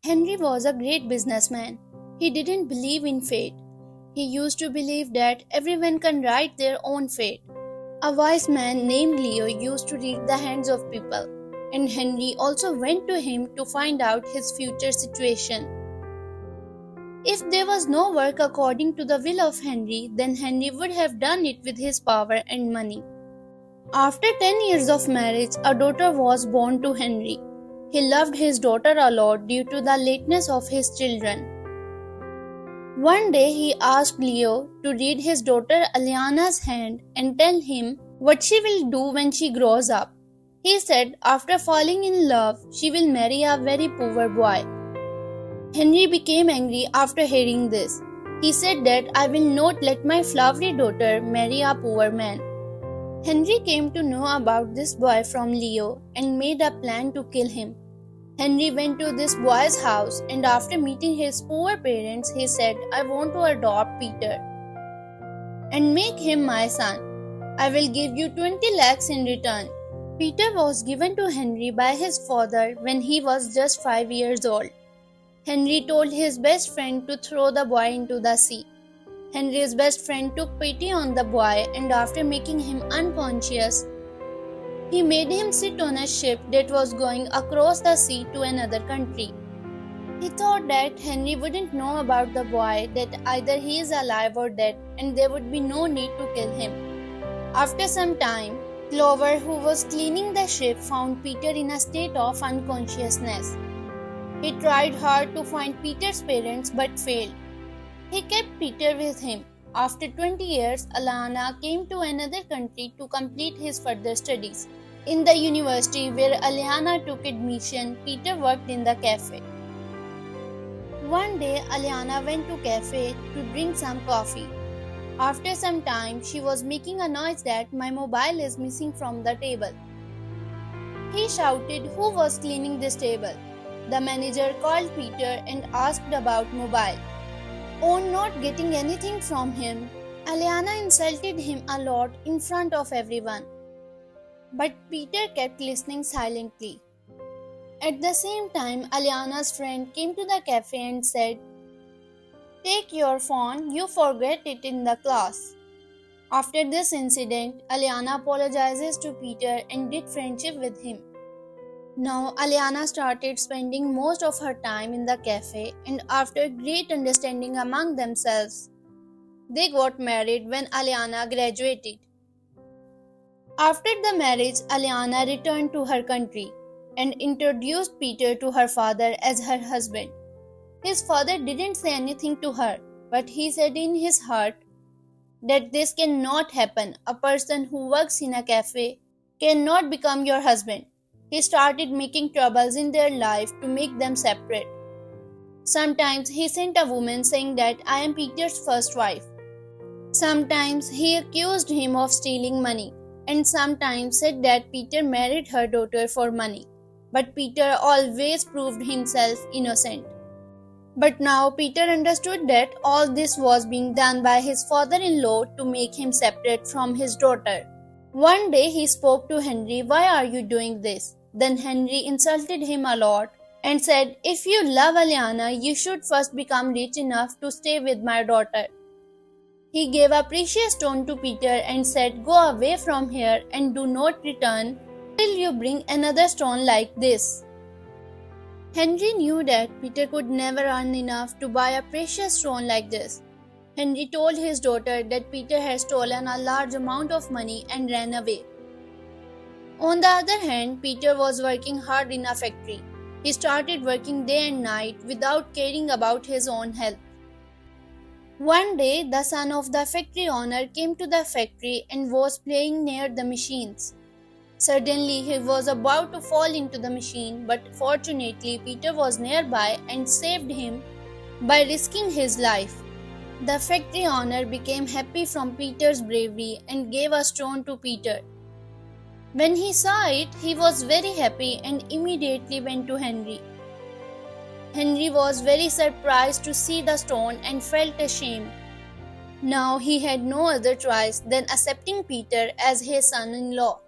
Henry was a great businessman. He didn't believe in fate. He used to believe that everyone can write their own fate. A wise man named Leo used to read the hands of people, and Henry also went to him to find out his future situation. If there was no work according to the will of Henry, then Henry would have done it with his power and money. After 10 years of marriage, a daughter was born to Henry. He loved his daughter a lot due to the lateness of his children. One day he asked Leo to read his daughter Aliana's hand and tell him what she will do when she grows up. He said after falling in love, she will marry a very poor boy. Henry became angry after hearing this. He said that I will not let my flowery daughter marry a poor man. Henry came to know about this boy from Leo and made a plan to kill him. Henry went to this boy's house and after meeting his poor parents, he said, I want to adopt Peter and make him my son. I will give you 20 lakhs in return. Peter was given to Henry by his father when he was just 5 years old. Henry told his best friend to throw the boy into the sea. Henry's best friend took pity on the boy and after making him unconscious, he made him sit on a ship that was going across the sea to another country. He thought that Henry wouldn't know about the boy, that either he is alive or dead, and there would be no need to kill him. After some time, Clover, who was cleaning the ship, found Peter in a state of unconsciousness. He tried hard to find Peter's parents but failed. He kept Peter with him. After 20 years, Alana came to another country to complete his further studies. In the university where Aliana took admission, Peter worked in the cafe. One day, Aliana went to cafe to drink some coffee. After some time, she was making a noise that my mobile is missing from the table. He shouted who was cleaning this table. The manager called Peter and asked about mobile. On not getting anything from him, Aliana insulted him a lot in front of everyone. But Peter kept listening silently. At the same time, Aliana's friend came to the cafe and said, Take your phone, you forget it in the class. After this incident, Aliana apologizes to Peter and did friendship with him. Now, Aliana started spending most of her time in the cafe and after great understanding among themselves, they got married when Aliana graduated. After the marriage, Aliana returned to her country and introduced Peter to her father as her husband. His father didn't say anything to her, but he said in his heart that this cannot happen. A person who works in a cafe cannot become your husband. He started making troubles in their life to make them separate. Sometimes he sent a woman saying that I am Peter's first wife. Sometimes he accused him of stealing money and sometimes said that Peter married her daughter for money. But Peter always proved himself innocent. But now Peter understood that all this was being done by his father-in-law to make him separate from his daughter. One day he spoke to Henry, Why are you doing this? Then Henry insulted him a lot and said, If you love Aliana, you should first become rich enough to stay with my daughter. He gave a precious stone to Peter and said, Go away from here and do not return till you bring another stone like this. Henry knew that Peter could never earn enough to buy a precious stone like this. Henry told his daughter that Peter had stolen a large amount of money and ran away. On the other hand, Peter was working hard in a factory. He started working day and night without caring about his own health. One day, the son of the factory owner came to the factory and was playing near the machines. Suddenly, he was about to fall into the machine, but fortunately, Peter was nearby and saved him by risking his life. The factory owner became happy from Peter's bravery and gave a stone to Peter. When he saw it, he was very happy and immediately went to Henry. Henry was very surprised to see the stone and felt ashamed. Now he had no other choice than accepting Peter as his son-in-law.